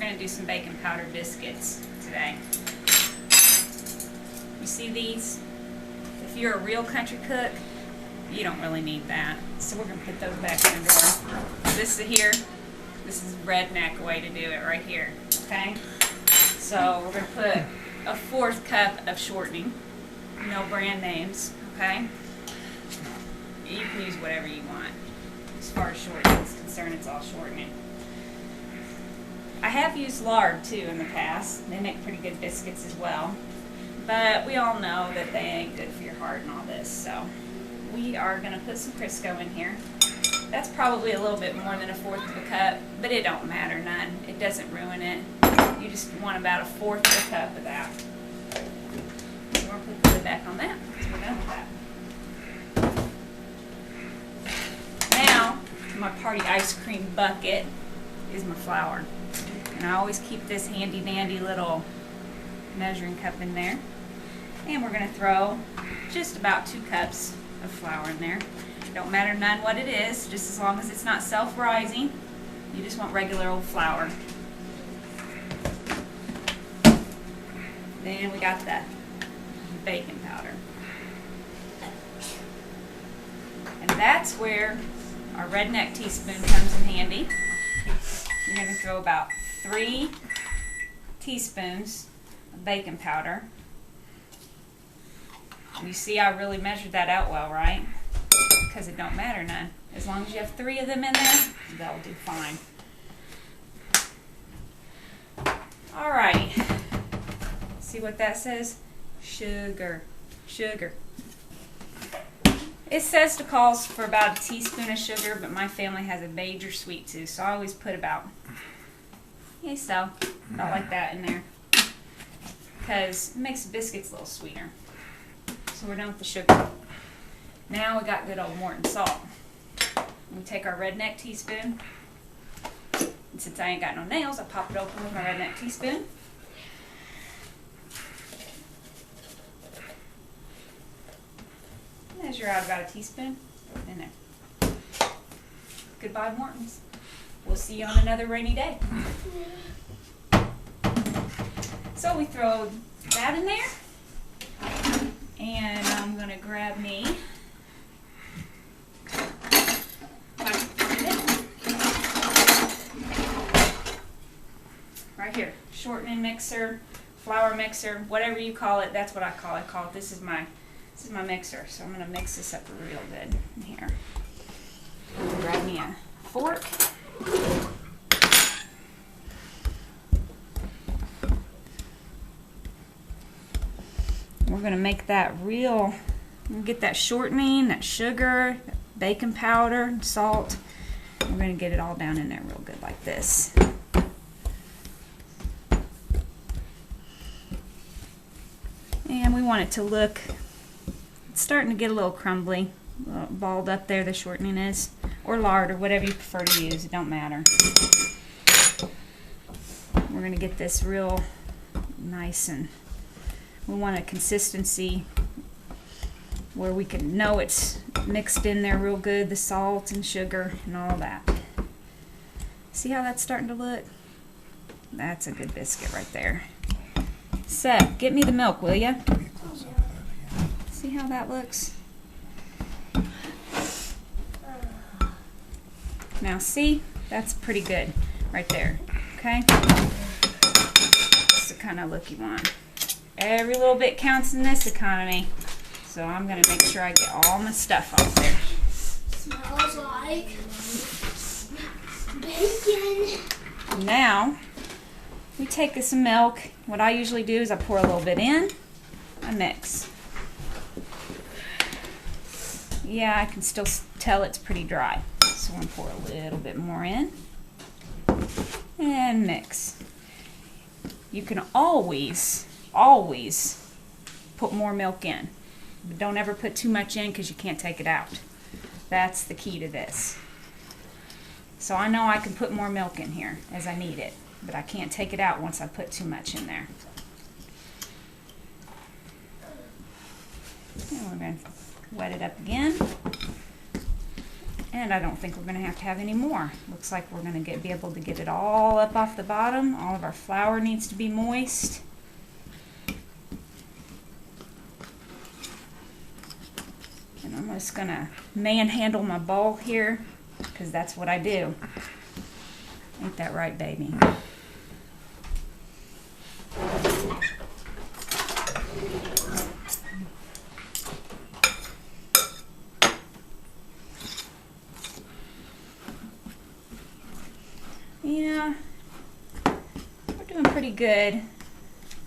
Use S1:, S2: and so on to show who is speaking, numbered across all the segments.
S1: going to do some baking powder biscuits today. You see these? If you're a real country cook, you don't really need that. So we're going to put those back in the drawer. This is redneck way to do it right here. Okay? So we're going to put a 1/4 cup of shortening. No brand names. Okay? You can use whatever you want. As far as shortening is concerned, it's all shortening. I have used lard too in the past. They make pretty good biscuits as well. But we all know that they ain't good for your heart and all this. So we are going to put some Crisco in here. That's probably a little bit more than a 1/4 of a cup, but it don't matter none. It doesn't ruin it. You just want about a 1/4 of a cup of that. So we're going to put the lid back on that. So we're done with that. Now, my party ice cream bucket is my flour. And I always keep this handy dandy little measuring cup in there. And we're going to throw just about 2 cups of flour in there. Don't matter none what it is, just as long as it's not self-rising. You just want regular old flour. Then we got the baking powder. And that's where our redneck teaspoon comes in handy. You're going to throw about 3 teaspoons of baking powder. You see I really measured that out well, right? Because it don't matter none. As long as you have 3 of them in there, they'll do fine. Alright. See what that says? Sugar. Sugar. It says to calls for about a teaspoon of sugar, but my family has a major sweet tooth, so I always put about about like that in there, because it makes the biscuits a little sweeter. So we're done with the sugar. Now we got good old Morton salt. We take our redneck teaspoon, and since I ain't got no nails, I pop it open with my redneck teaspoon. Measure out about a teaspoon. Throw it in there. Goodbye, Mortons. We'll see you on another rainy day. So we throw that in there. And I'm going to grab me right here. Shortening mixer, flour mixer, whatever you call it, that's what I call it. This is my mixer, so I'm going to mix this up real good in here. Grab me a fork. We're going to make that real, get that shortening, that sugar, that baking powder, salt. We're going to get it all down in there real good like this. And we want it to look, it's starting to get a little crumbly, a little balled up there, the shortening is, or lard, or whatever you prefer to use, it don't matter. We're going to get this real nice, and we want a consistency where we can know it's mixed in there real good, the salt and sugar and all that. See how that's starting to look? That's a good biscuit right there. Seth, get me the milk, will ya? See how that looks? Now see, that's pretty good right there, okay? That's the kind of look you want. Every little bit counts in this economy, so I'm going to make sure I get all my stuff off there.
S2: Smells like bacon.
S1: Now, we take some milk. What I usually do is I pour a little bit in, I mix. Yeah, I can still tell it's pretty dry, so I'm going to pour a little bit more in and mix. You can always put more milk in, but don't ever put too much in because you can't take it out. That's the key to this. So I know I can put more milk in here as I need it, but I can't take it out once I put too much in there. And we're going to wet it up again. And I don't think we're going to have any more. Looks like we're going to be able to get it all up off the bottom. All of our flour needs to be moist. And I'm just going to manhandle my bowl here, because that's what I do. Ain't that right, baby? Yeah, we're doing pretty good.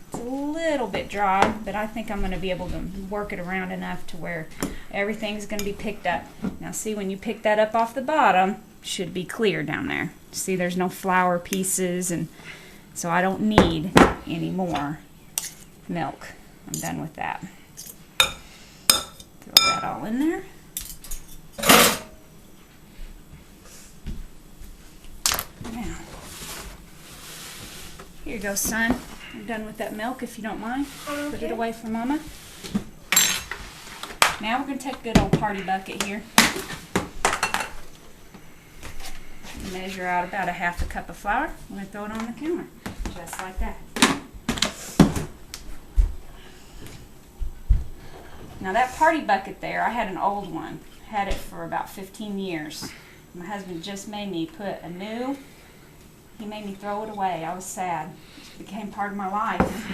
S1: It's a little bit dry, but I think I'm going to be able to work it around enough to where everything's going to be picked up. Now see, when you pick that up off the bottom, it should be clear down there. See, there's no flour pieces, and so I don't need any more milk. I'm done with that. Throw that all in there. Now, here you go, son. I'm done with that milk, if you don't mind.
S2: Okay.
S1: Put it away for Mama. Now we're going to take a good old party bucket here. Measure out about a half a cup of flour. I'm going to throw it on the counter, just like that. Now that party bucket there, I had an old one. Had it for about 15 years. My husband just made me put a new. He made me throw it away. I was sad. It became part of my life.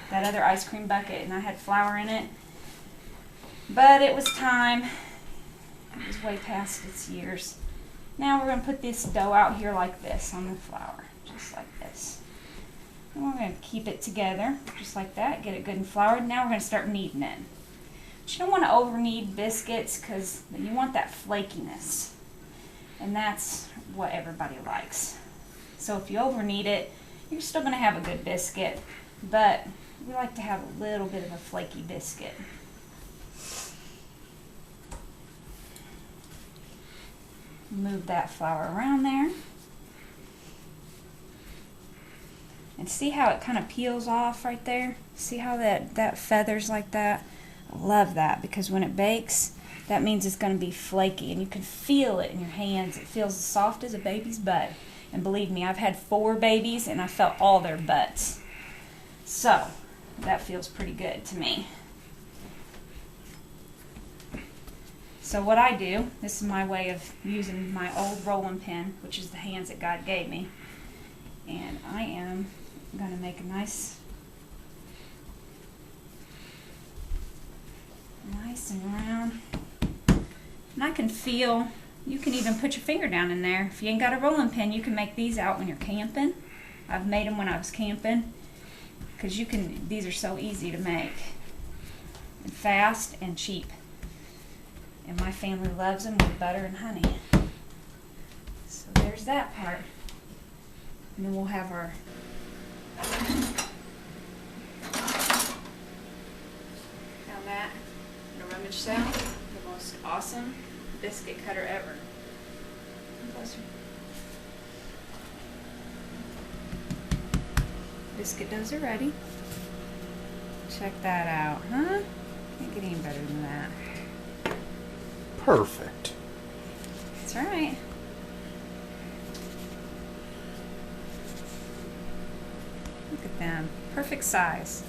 S1: That other ice cream bucket, and I had flour in it. But it was time. It was way past its years. Now we're going to put this dough out here like this on the flour. Just like this. And we're going to keep it together, just like that. Get it good and floured. Now we're going to start kneading it. But you don't want to over knead biscuits, because you want that flakiness. And that's what everybody likes. So if you over knead it, you're still going to have a good biscuit, but we like to have a little bit of a flaky biscuit. Move that flour around there. And see how it kind of peels off right there? See how that feathers like that? I love that, because when it bakes, that means it's going to be flaky, and you can feel it in your hands. It feels as soft as a baby's butt. And believe me, I've had 4 babies, and I felt all their butts. So, that feels pretty good to me. So what I do, this is my way of using my old rolling pin, which is the hands that God gave me. And I am going to make a nice and round. And I can feel, you can even put your finger down in there. If you ain't got a rolling pin, you can make these out when you're camping. I've made them when I was camping, because these are so easy to make, and fast and cheap. And my family loves them with butter and honey. So there's that part. And then we'll have our found that in a rummage sale. The most awesome biscuit cutter ever. Closer. Biscuit doughs are ready. Check that out, huh? Can't get any better than that.
S3: Perfect.
S1: That's right. Look at them. Perfect size.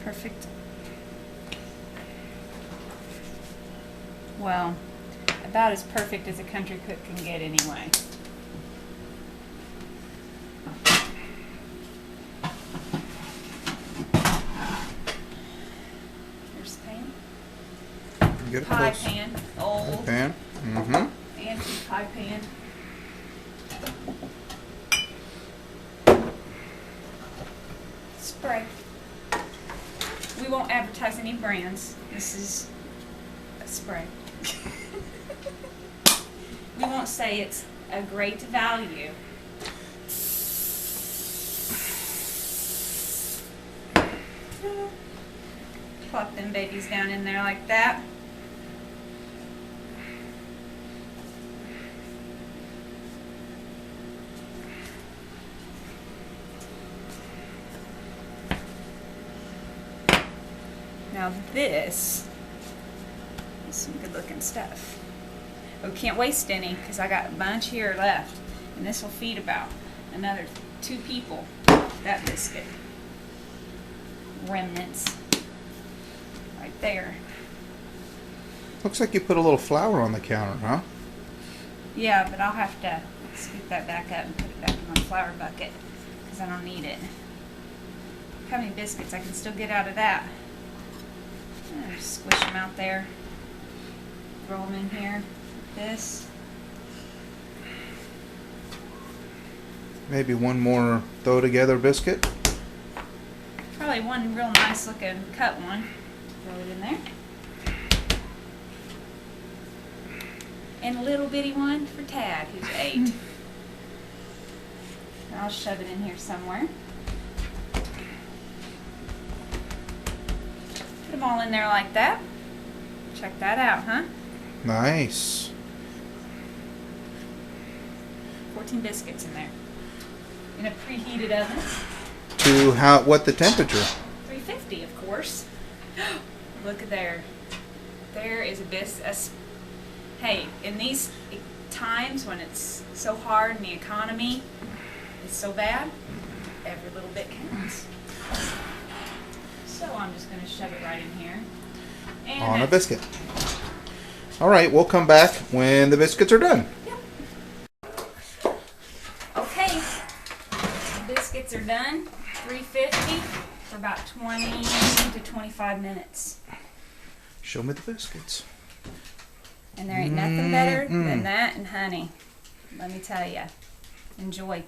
S1: Perfect. Well, about as perfect as a country cook can get anyway. Here's the pan.
S3: Get it
S1: Pie
S3: close.
S1: pan. Old.
S3: Pie pan. Mm-hmm.
S1: Antique pie pan. Spray. We won't advertise any brands. This is a spray. We won't say it's a great value. Plop them babies down in there like that. Now this is some good looking stuff. We can't waste any because I got a bunch here left. And this will feed about another 2 people. That biscuit. Remnants. Right there.
S3: Looks like you put a little flour on the counter, huh?
S1: Yeah, but I'll have to scoop that back up and put it back in my flour bucket because I don't need it. Look how many biscuits I can still get out of that. Just squish them out there. Throw them in here. Like this.
S3: Maybe one more throw together biscuit.
S1: Probably one real nice looking cut one. Throw it in there. And a little bitty one for Tad, who's 8. And I'll shove it in here somewhere. Put them all in there like that. Check that out, huh?
S3: Nice.
S1: 14 biscuits in there. In a preheated oven.
S3: To what the temperature?
S1: 350, of course. Look at there. There is a biscuit. Hey, in these times when it's so hard and the economy is so bad, every little bit counts. So I'm just going to shove it right in here. And
S3: On a biscuit. All right, we'll come back when the biscuits are done.
S1: Yep. Okay, the biscuits are done. 350 for about 20 to 25 minutes.
S3: Show me the biscuits.
S1: And there ain't nothing better than that and honey. Let me tell you. Enjoy.